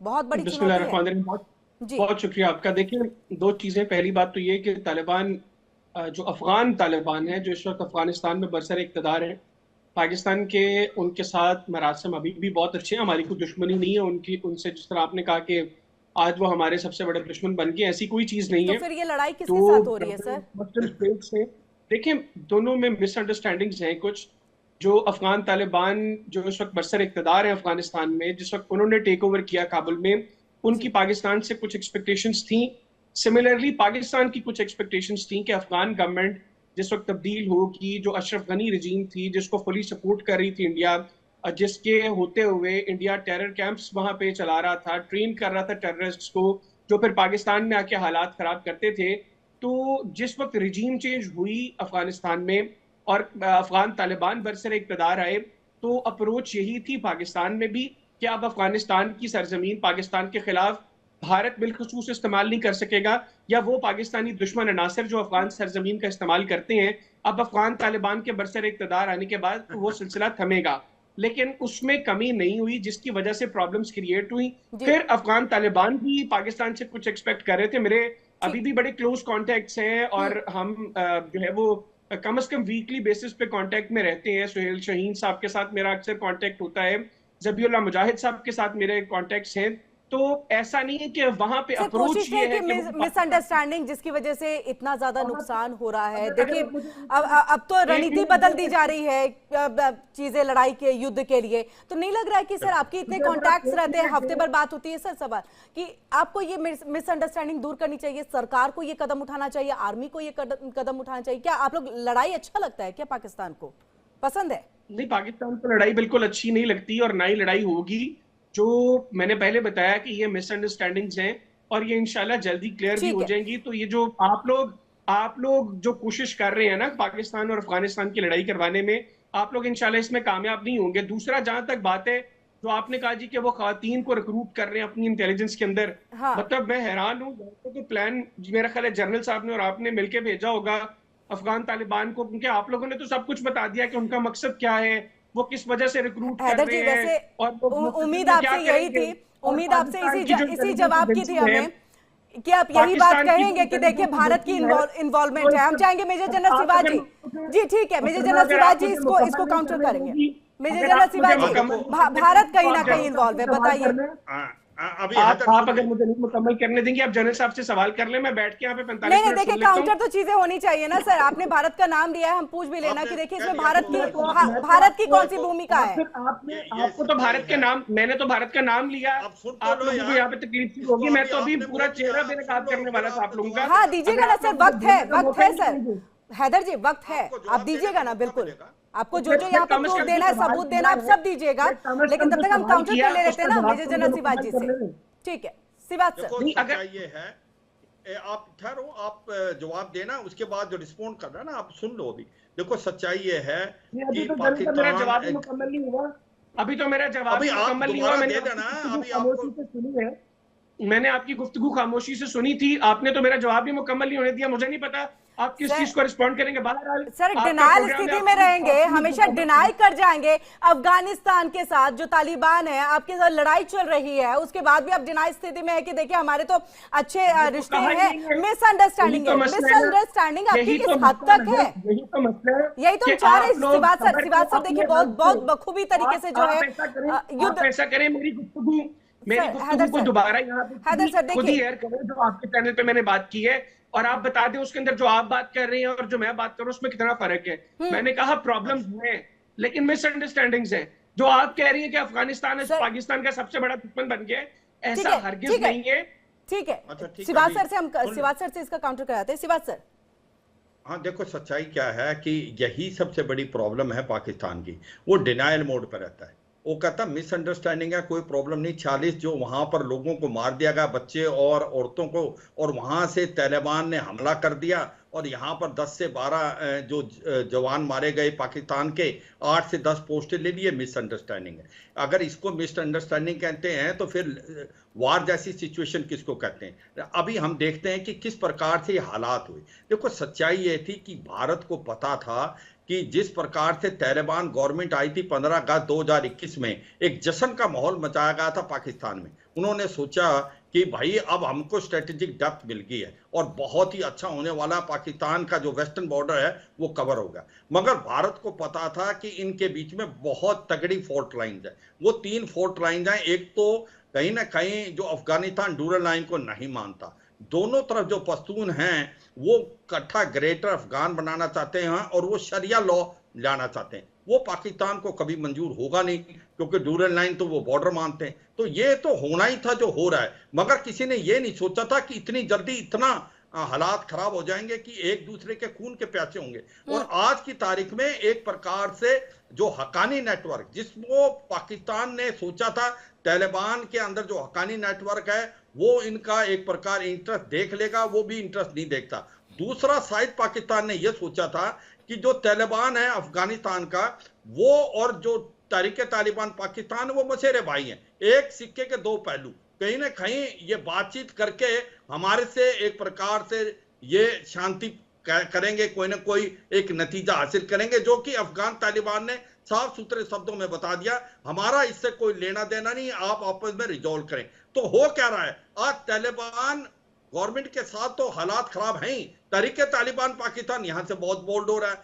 बहुत बड़ी चुनौती है। बिस्मिल्लाहिर्रहमानिर्रहीम। बहुत जी बहुत शुक्रिया आपका। देखिए, दो चीजें। पहली बात तो ये कि तालिबान, जो अफगान तालिबान है, जो इस वक्त अफगानिस्तान में बरसर इक़्तिदार है, पाकिस्तान के उनके साथ मरासम अभी भी बहुत अच्छे हैं। हमारी कोई दुश्मनी नहीं है उनकी उनसे। जिस तरह आपने कहा कि आज वो हमारे सबसे बड़े दुश्मन बन गए, ऐसी कोई चीज नहीं तो है। फिर ये लड़ाई तो किसके साथ हो रही है सर? मुस्लिम स्टेट्स से, देखिए, दोनों में मिसअंडरस्टैंडिंग्स हैं कुछ। जो अफगान तालिबान जो इस वक्त बरसर इक़्तिदार है अफगानिस्तान में, जिस वक्त उन्होंने टेक ओवर किया काबुल में, उनकी जी पाकिस्तान से कुछ एक्सपेक्टेशंस थी। सिमिलरली पाकिस्तान की कुछ एक्सपेक्टेशंस थी कि अफगान गवर्नमेंट जिस वक्त तब्दील होगी, जो अशरफ गनी रजीम थी जिसको फुली सपोर्ट कर रही थी इंडिया, जिसके होते हुए इंडिया टेरर कैंप्स वहां पे चला रहा था, ट्रेन कर रहा था टेररिस्ट्स को, जो फिर पाकिस्तान में आके हालात खराब करते थे। तो जिस वक्त रजीम चेंज हुई अफगानिस्तान में और अफगान तालिबान बरसर इक़्तिदार आए, तो अप्रोच यही थी पाकिस्तान में भी कि अब अफगानिस्तान की सरजमीन पाकिस्तान के खिलाफ भारत बिलखसूस इस्तेमाल नहीं कर सकेगा, या वो पाकिस्तानी दुश्मन अनासर जो अफगान सरजमीन का इस्तेमाल करते हैं, अब अफगान तालिबान के बरसर इक़्तिदार आने के बाद वो सिलसिला थमेगा। लेकिन उसमें कमी नहीं हुई, जिसकी वजह से प्रॉब्लम्स क्रिएट हुई। जी फिर अफगान तालिबान भी पाकिस्तान से कुछ एक्सपेक्ट कर रहे थे। मेरे अभी ठीक। भी बड़े क्लोज कॉन्टेक्ट्स हैं, और हम जो है वो कम से कम वीकली बेसिस पे कांटेक्ट में रहते हैं। सुहेल शाहीन साहब के साथ मेरा अक्सर कांटेक्ट होता है, जबीउल्लाह मुजाहिद साहब के साथ मेरे कांटेक्ट्स हैं। तो ऐसा नहीं है कि वहां पे सर अप्रोच कोशिश है ये कि है कि वो पाकिस्तान मिसअंडरस्टैंडिंग जिसकी वजह से इतना ज्यादा वहां पे, नुकसान हो रहा है। अगर देखिए अगर मुझे अब तो एक रणनीति मिनट बदल दी जा रही है, चीजें लड़ाई के युद्ध के लिए। तो नहीं लग रहा है कि सर आपके इतने मुझे अगर आप कॉन्टैक्ट्स एक रहते हैं, मिनट हफ्ते दें। भर बात होती है सर, सवाल कि आपको ये मिसअंडरस्टैंडिंग दूर करनी चाहिए, सरकार को ये कदम उठाना चाहिए, आर्मी को ये कदम उठाना चाहिए। क्या आप लोग लड़ाई अच्छा लगता है क्या, पाकिस्तान को पसंद है? नहीं, पाकिस्तान को लड़ाई बिल्कुल अच्छी नहीं लगती, और ना ही लड़ाई होगी। जो मैंने पहले बताया कि ये मिसअंडरस्टैंडिंग्स हैं, और ये इंशाल्लाह जल्दी क्लियर भी ठीक हो है। जाएंगी। तो ये जो आप लोग जो कोशिश कर रहे हैं ना पाकिस्तान और अफगानिस्तान की लड़ाई करवाने में, आप लोग इंशाल्लाह इसमें कामयाब नहीं होंगे। दूसरा, जहां तक बात है जो आपने कहा जी कि वो खवातीन को रिक्रूट कर रहे हैं अपनी इंटेलिजेंस के अंदर, हाँ मतलब मैं हैरान हूँ। तो प्लान मेरा ख्याल है जनरल साहब ने और आपने मिलकर भेजा होगा अफगान तालिबान को, क्योंकि आप लोगों ने तो सब कुछ बता दिया कि उनका मकसद क्या है, वो किस वजह से रिक्रूट कर हैदर रहे जी, हैं, वैसे और वो मुस्तकिल उम्मीद में क्या आपसे यही करेंगे। थी, और उम्मीद आपसे पाकिस्तान की जो इसी इंटेलिजेंस जवाब की थी एजेंसी है, हमें कि आप यही बात पाकिस्तान की जो कहेंगे कि देखिए इंटेलिजेंस भारत की एजेंसी है, इन्वॉल्वमेंट तो है। हम चाहेंगे मेजर जनरल आप सिवाज अगर जी। मुझे जी ठीक है, मेजर वरना जनरल अगर सिवाज आप जी मुझे इसको मुकम्मल इसको नहीं काउंटर करने करेंगे। देंगी, मेजर अगर जनरल आप मुझे सिवाज जी, मुकम्मल नहीं करने भारत देंगी, तो कहीं ना आप कहीं जनरल साहब इन्वॉल्व से है, सवाल बताइए। करना। अभी आप हैदर आप सुनिए। अगर मुझे नहीं मुकम्मल करने देंगे, आप जनरल साहब से सवाल कर लें, मैं बैठ के यहाँ पे नहीं 45 नहीं, मिनट देखिए सुन लेता हूँ। काउंटर तो चीजें होनी चाहिए ना सर। आपने भारत का नाम लिया है, हम पूछ भी लेना आपने कि देखिए कह इसमें लिया भारत तो की मैं तो भारत की आपको कौन सी भूमिका आप है। फिर आपने ये आपको तो सच्चाई भारत के है। नाम, मैंने तो भारत का नाम लिया। आप सुन तो आप लो लोगों को यार, यहाँ पे तकलीफ सी इसको होगी। मैं अभी तो अभी आपने पूरा बोल दिया, चेहरा आप सुन बेनकाब लो, करने फिर वाला था आप आपको लोगों का। जवाब हाँ देना दीजिएगा अगर ना आप सर, लोग मुझे वक्त है, बोलने का वक्त मौका है ही नहीं सर। देंगे, हैदर जी वक्त है, आपको आप जवाब देने दीजिएगा का ना, मौका बिल्कुल। मिलेगा। आपको तो जो जो यहाँ पे कम से प्रूफ कम जो देना है, सवाल सबूत देना, किया आप है, सब दीजिएगा। कम से लेकिन कम तब जो तक हम सवाल काउंटर किया कर ले लेते उसका हैं ना जवाब मेजर तो मुझे जनरल मुकम्मल शिवाजी से। करने दें। ठीक है सिवाज सर। देखो नहीं, अगर सच्चाई ये है, आप ठहरो, आप जवाब देना, उसके बाद जो रिस्पोंड कर रहा है ना, आप सुन लो अभी। देखो सच्चाई ये है नहीं, अभी कि तो जनरल साहब मेरा पाकिस्तान, जवाब ही मुकम्मल नहीं हुआ। अभी तो मेरा जवाब अभी ही आप मुकम्मल नहीं हुआ। दोबारा मैंने दे आपकी देना। गुफ्तगू अभी आपको खामोशी से सुनी है। मैंने आपकी गुफ्तगू खामोशी से सुनी थी। आपने तो मेरा जवाब भी मुकम्मल नहीं होने दिया। मुझे नहीं पता आप किस सर चीज को रिस्पॉन्ड करेंगे। बहरहाल सर आपका डिनायल प्रोग्राम है, स्थिति आप में प्लीज रहेंगे, हमेशा मुकम्मल डिनाई कर जाएंगे। अफगानिस्तान के साथ जो तालिबान है, आपके साथ लड़ाई चल रही है, उसके बाद भी आप डिनाई स्थिति में है कि देखिए हमारे तो अच्छे मैंने तो रिश्ते कहा ही हैं। नहीं है। यही मिसअंडरस्टैंडिंग तो है, मसला है ना, मिसअंडरस्टैंडिंग आपकी यही इस तो हद मसला तक है, है। यही तो मसला है यही तो कि हम चाह रहे आप हैं। लोग खबर को सिवाज सर देखिए अपने बहुत रंग बहुत से, बखूबी तरीके से जो है आप ऐसा करें, युद्ध। आप ऐसा करें, मेरी सर गुफ्तगू हैदर को सर, दोबारा यहाँ हैदर पे सर खुद ही देखिए, एयर करें जो आपके चैनल पे मैंने बात की है, और आप बता दें उसके अंदर जो आप बात कर रहे हैं और जो मैं बात कर रहा हूँ उसमें कितना फर्क है। मैंने कहा प्रॉब्लम्स हैं, लेकिन मिसअंडरस्टैंडिंग्स हैं। जो आप कह रही हैं कि अफगानिस्तान सर पाकिस्तान का सबसे बड़ा दुश्मन बन गया, ठीक ऐसा है हरगिज ठीक है नहीं है। ठीक है। अच्छा ठीक है, सिवाज अभी सर से हम सुन। सिवाज सर से इसका काउंटर कराते हैं। सिवाज सर, हाँ देखो सच्चाई क्या है कि यही सबसे बड़ी प्रॉब्लम है पाकिस्तान की। वो डिनायल मोड पर रहता है। वो कहता मिसअंडरस्टैंडिंग है, कोई प्रॉब्लम नहीं। 40 जो वहां पर लोगों को मार दिया गया, बच्चे और औरतों को, और वहां से तालिबान ने हमला कर दिया, और यहाँ पर 10 से 12 जो जवान मारे गए पाकिस्तान के, 8 से 10 पोस्टें ले लिए। मिसअंडरस्टैंडिंग है। अगर इसको मिसअंडरस्टैंडिंग कहते हैं तो फिर वार जैसी सिचुएशन किसको कहते हैं? अभी हम देखते हैं कि किस प्रकार से ये हालात हुए। देखो सच्चाई ये थी कि भारत को पता था कि जिस प्रकार से तालिबान गवर्नमेंट आई थी 15 अगस्त 2021 में, एक जश्न का माहौल मचाया गया था पाकिस्तान में। उन्होंने सोचा कि भाई अब हमको स्ट्रेटेजिक डेप्थ मिल गई है और बहुत ही अच्छा होने वाला, पाकिस्तान का जो वेस्टर्न बॉर्डर है वो कवर होगा। मगर भारत को पता था कि इनके बीच में बहुत तगड़ी फॉल्ट लाइन्स है। वो 3 फॉल्ट लाइन्स हैं। एक तो कहीं ना कहीं जो अफगानिस्तान ड्यूरल लाइन को नहीं मानता, दोनों तरफ जो पश्तून हैं वो इकट्ठा ग्रेटर अफगान बनाना चाहते हैं और वो शरिया लॉ लाना चाहते हैं। वो पाकिस्तान को कभी मंजूर होगा नहीं, क्योंकि ड्यूरल लाइन तो वो बॉर्डर मानते हैं। तो ये तो होना ही था जो हो रहा है, मगर किसी ने ये नहीं सोचा था कि इतनी जल्दी इतना हालात खराब हो जाएंगे कि एक दूसरे के खून के प्यासे होंगे। और आज की तारीख में एक प्रकार से जो हक्कानी नेटवर्क, जिसको पाकिस्तान ने सोचा था तालिबान के अंदर जो हक्कानी नेटवर्क है वो इनका एक प्रकार इंटरेस्ट देख लेगा, वो भी इंटरेस्ट नहीं देखता। दूसरा साइड पाकिस्तान ने यह सोचा था कि जो तालिबान है अफगानिस्तान का, वो और जो तहरीके तालिबान पाकिस्तान, वो मसेरे भाई हैं, एक सिक्के के 2 पहलू। कहीं ना कहीं ये बातचीत करके हमारे से एक प्रकार से ये शांति करेंगे, कोई ना कोई एक नतीजा हासिल करेंगे, जो कि अफगान तालिबान ने साफ सुथरे शब्दों में बता दिया, हमारा इससे कोई लेना देना नहीं, आप आपस में रिजॉल्व करें। तो हो क्या रहा है, आज तालिबान गवर्नमेंट के साथ तो हालात खराब हैं ही, तहरीके तालिबान पाकिस्तान यहां से बहुत बोल्ड हो रहा है,